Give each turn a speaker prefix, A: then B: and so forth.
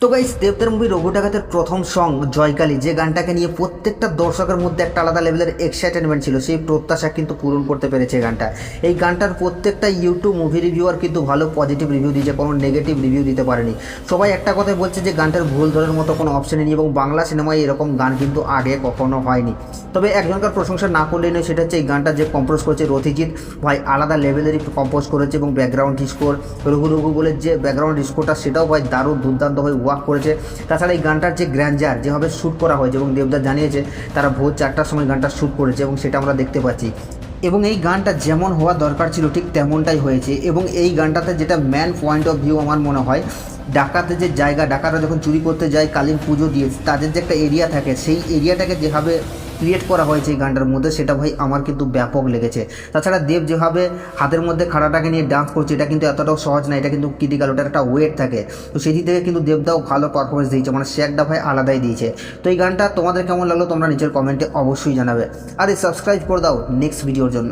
A: তো গাইস, দেবদার মুভি রঘু ডাকাতের প্রথম সং জয়কালী, যে গানটাকে নিয়ে প্রত্যেকটা দর্শকের মধ্যে একটা আলাদা লেভেলের এক্সাইটেনমেন্ট ছিল, সেই প্রত্যাশা কিন্তু পূরণ করতে পেরেছে এই গানটার প্রত্যেকটা ইউটিউব মুভি রিভিউয়ার কিন্তু ভালো পজিটিভ রিভিউ দিয়েছে, কোনো নেগেটিভ রিভিউ দিতে পারেনি। সবাই একটা কথাই বলছে যে গানটার ভুল ধরার মতো কোনো অপশনই নেই এবং বাংলা সিনেমায় এরকম গান কিন্তু আগে কখনো হয়নি। তবে একজনকার প্রশংসা না করলেই নয়, সেটা হচ্ছে এই গানটা যে কম্পোজ করেছে রথিজিৎ ভাই, আলাদা লেভেলেরই কম্পোজ করেছে এবং ব্যাকগ্রাউন্ড স্কোর রঘু রঘু বলে যে ব্যাকগ্রাউন্ড স্কোরটা সেটাও ভাই দারুণ দুর্দান্ত হয়ে ওয়ার্ক করেছে। তাছাড়া এই গানটার যে গ্র্যান্ডার যেভাবে শ্যুট করা হয়েছে এবং দেবদা জানিয়েছে তারা ভোর 4টার সময় গানটা শ্যুট করেছে এবং সেটা আমরা দেখতে পাচ্ছি এবং এই গানটা যেমন হওয়া দরকার ছিল ঠিক তেমনটাই হয়েছে। এবং এই গানটাতে যেটা ম্যান পয়েন্ট অফ ভিউ আমার মনে হয়, ডাকাতের যে জায়গা, ডাকাতরা যখন চুরি করতে যায় কালীন পুজো দিয়ে, তাদের যে একটা এরিয়া থাকে সেই এরিয়াটাকে যেভাবে ক্রিয়েট করা হয়েছে এই গানটার মধ্যে, সেটা ভাই আমার কিন্তু ব্যাপক লেগেছে। তাছাড়া দেব যেভাবে হাতের মধ্যে খাড়াটাকে নিয়ে ডান্স করছে, এটা কিন্তু এতটাও সহজ না, এটা কিন্তু ক্রিটিক্যাল, ওটার একটা ওয়েট থাকে। তো সেই দিক থেকে কিন্তু দেবদাও ভালো পারফরমেন্স দিয়েছে, মানে সে একটা ভাই আলাদাই দিয়েছে। তো এই গানটা তোমাদের কেমন লাগলো তোমরা নিচের কমেন্টে অবশ্যই জানাবে, আর এই সাবস্ক্রাইব করে দাও নেক্সট ভিডিওর জন্য।